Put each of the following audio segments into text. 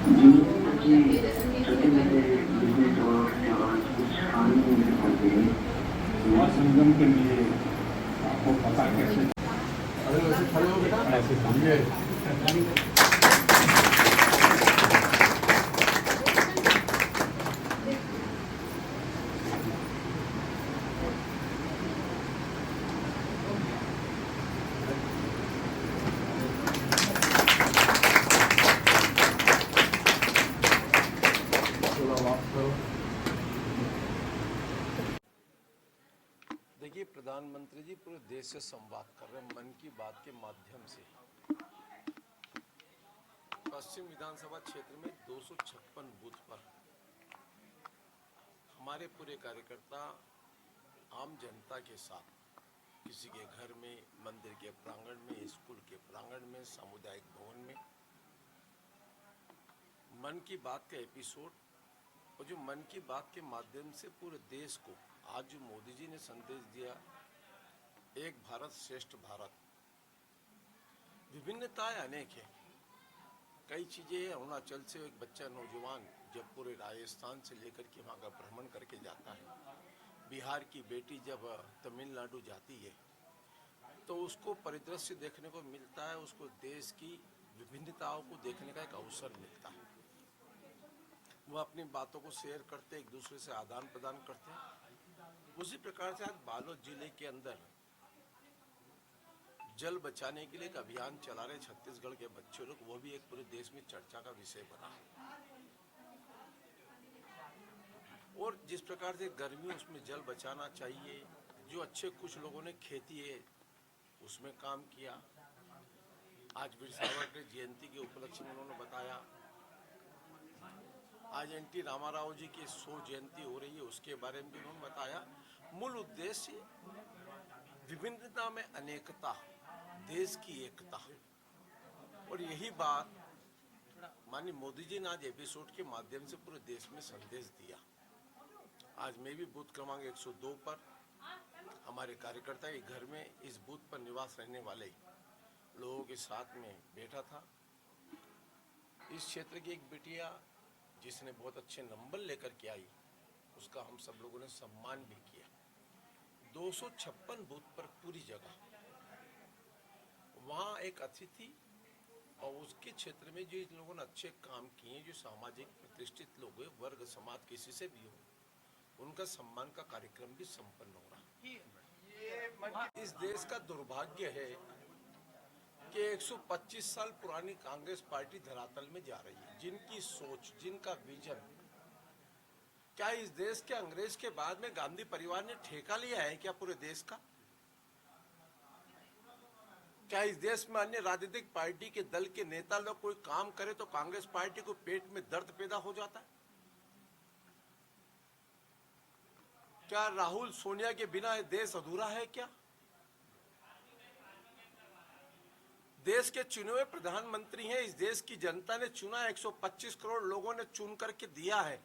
जिनकी छोटे-मोटे बिजनेस और कुछ काम नहीं करते हैं, युवा संगम के लिए आपको पता कैसे? अरे वैसे खड़े हो बेटा, ऐसे समझे। देखिए, प्रधानमंत्री जी पूरे देश से संवाद कर रहे हैं मन की बात के माध्यम से। पश्चिम विधानसभा क्षेत्र में 256 बूथ पर हमारे पूरे कार्यकर्ता आम जनता के साथ किसी के घर में, मंदिर के प्रांगण में, स्कूल के प्रांगण में, सामुदायिक भवन में मन की बात का एपिसोड और जो मन की बात के माध्यम से पूरे देश को आज जो मोदी जी ने संदेश दिया, एक भारत श्रेष्ठ भारत, विभिन्नताएं अनेक है। कई चीजें हैं। अरुणाचल से एक बच्चा नौजवान जब पूरे राजस्थान से लेकर के वहाँ का भ्रमण करके जाता है, बिहार की बेटी जब तमिलनाडु जाती है तो उसको परिदृश्य देखने को मिलता है, उसको देश की विभिन्नताओं को देखने का एक अवसर मिलता है। वो अपनी बातों को शेयर करते, एक दूसरे से आदान प्रदान करते हैं। उसी प्रकार से आज बालोद जिले के अंदर जल बचाने के लिए एक अभियान चला रहे छत्तीसगढ़ के बच्चे लोग, वो भी एक पूरे देश में चर्चा का विषय बना। और जिस प्रकार से गर्मी उसमें जल बचाना चाहिए, जो अच्छे कुछ लोगों ने खेती है उसमें काम किया। आज वीर सावरकर जयंती के उपलक्ष्य में उन्होंने बताया। आज एनटी रामाराव जी की 100 जयंती हो रही है, उसके बारे में भी उन्होंने बताया। मूल उद्देश्य विभिन्नता में अनेकता, देश की एकता। और यही बात माननीय मोदी जी ने आज एपिसोड के माध्यम से पूरे देश में संदेश दिया। आज मैं भी बूथ क्रमांक 102 पर हमारे कार्यकर्ता के घर में इस बूथ पर निवास रहने वाले लोगों के साथ में बैठा था। इस क्षेत्र की एक बिटिया जिसने बहुत अच्छे नंबर लेकर के आई, उसका हम सब लोगों ने सम्मान भी किया। 256 बूथ पर पूरी जगह वहाँ एक अतिथि और उसके क्षेत्र में जो लोगों ने अच्छे काम किए, जो सामाजिक प्रतिष्ठित लोग हैं, वर्ग समाज किसी से भी हो, उनका सम्मान का कार्यक्रम भी संपन्न हो रहा है। इस देश का दुर्भाग्य है कि 125 साल पुरानी कांग्रेस पार्टी धरातल में जा रही है। जिनकी सोच, जिनका विजन, क्या इस देश के अंग्रेज के बाद में गांधी परिवार ने ठेका लिया है क्या पूरे देश का? क्या इस देश में अन्य राजनीतिक पार्टी के दल के नेता लोग कोई काम करे तो कांग्रेस पार्टी को पेट में दर्द पैदा हो जाता है? क्या राहुल सोनिया के बिना ये देश अधूरा है क्या? देश के चुने हुए प्रधानमंत्री हैं, इस देश की जनता ने चुना, 125 करोड़ लोगों ने चुन करके दिया है।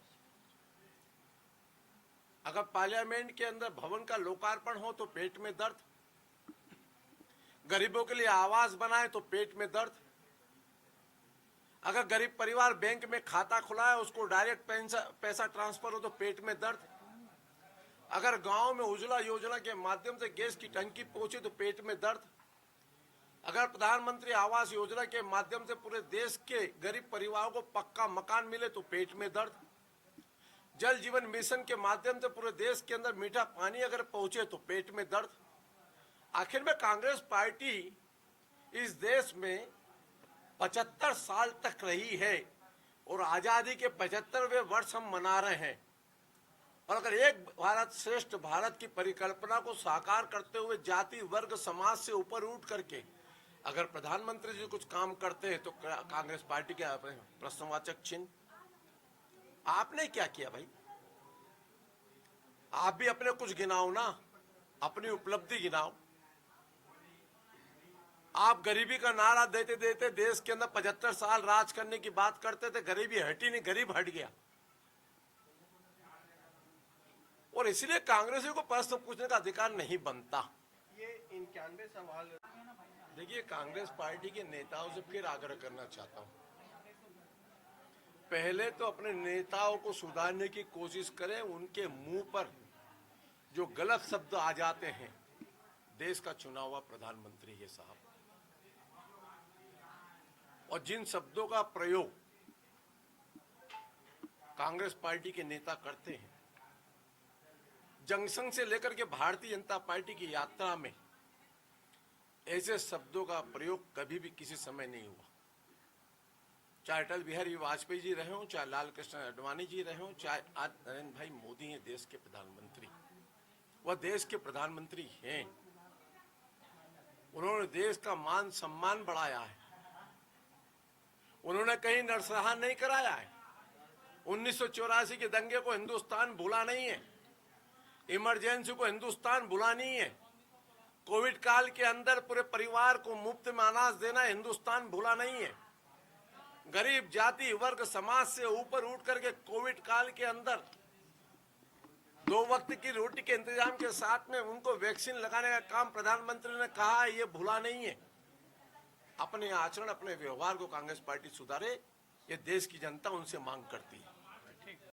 अगर पार्लियामेंट के अंदर भवन का लोकार्पण हो तो पेट में दर्द, गरीबों के लिए आवास बनाए तो पेट में दर्द, अगर गरीब परिवार बैंक में खाता खुलाए उसको डायरेक्ट पैसा ट्रांसफर हो तो पेट में दर्द, अगर गांव में उज्ज्वला योजना के माध्यम से गैस की टंकी पहुंचे तो पेट में दर्द, अगर प्रधानमंत्री आवास योजना के माध्यम से पूरे देश के गरीब परिवारों को पक्का मकान मिले तो पेट में दर्द, जल जीवन मिशन के माध्यम से पूरे देश के अंदर मीठा पानी अगर पहुंचे तो पेट में दर्द। आखिर में कांग्रेस पार्टी इस देश में 75 साल तक रही है और आजादी के 75वें वर्ष हम मना रहे हैं। और अगर एक भारत श्रेष्ठ भारत की परिकल्पना को साकार करते हुए जाति वर्ग समाज से ऊपर उठ करके अगर प्रधानमंत्री जी कुछ काम करते हैं तो कांग्रेस पार्टी के प्रश्नवाचक चिन्ह। आपने क्या किया भाई? आप भी अपने कुछ गिनाओ ना, अपनी उपलब्धि गिनाओ। आप गरीबी का नारा देते देते देश के अंदर 75 साल राज करने की बात करते थे, गरीबी हटी नहीं, गरीब हट गया। और इसलिए कांग्रेसियों को प्रश्न पूछने का अधिकार नहीं बनता। ये 91 सवाल। देखिए, कांग्रेस पार्टी के नेताओं से फिर आग्रह करना चाहता हूं, पहले तो अपने नेताओं को सुधारने की कोशिश करें। उनके मुंह पर जो गलत शब्द आ जाते हैं, देश का चुना हुआ प्रधानमंत्री है साहब, और जिन शब्दों का प्रयोग कांग्रेस पार्टी के नेता करते हैं, जंक्शन से लेकर के भारतीय जनता पार्टी की यात्रा में ऐसे शब्दों का प्रयोग कभी भी किसी समय नहीं हुआ। चाहे अटल बिहारी वाजपेयी जी रहे हों, चाहे लाल कृष्ण आडवाणी जी रहे हों, चाहे आज नरेंद्र भाई मोदी हैं देश के प्रधानमंत्री। वह देश के प्रधानमंत्री हैं, उन्होंने देश का मान सम्मान बढ़ाया है, उन्होंने कहीं नरसंहार नहीं कराया है। 1984 के दंगे को हिंदुस्तान भूला नहीं है, इमरजेंसी को हिंदुस्तान भूला नहीं है, कोविड काल के अंदर पूरे परिवार को मुफ्त में अनाज देना हिंदुस्तान भूला नहीं है। गरीब जाति वर्ग समाज से ऊपर उठ करके कोविड काल के अंदर 2 वक्त की रोटी के इंतजाम के साथ में उनको वैक्सीन लगाने का काम प्रधानमंत्री ने कहा है, ये भूला नहीं है। अपने आचरण, अपने व्यवहार को कांग्रेस पार्टी सुधारे, ये देश की जनता उनसे मांग करती है।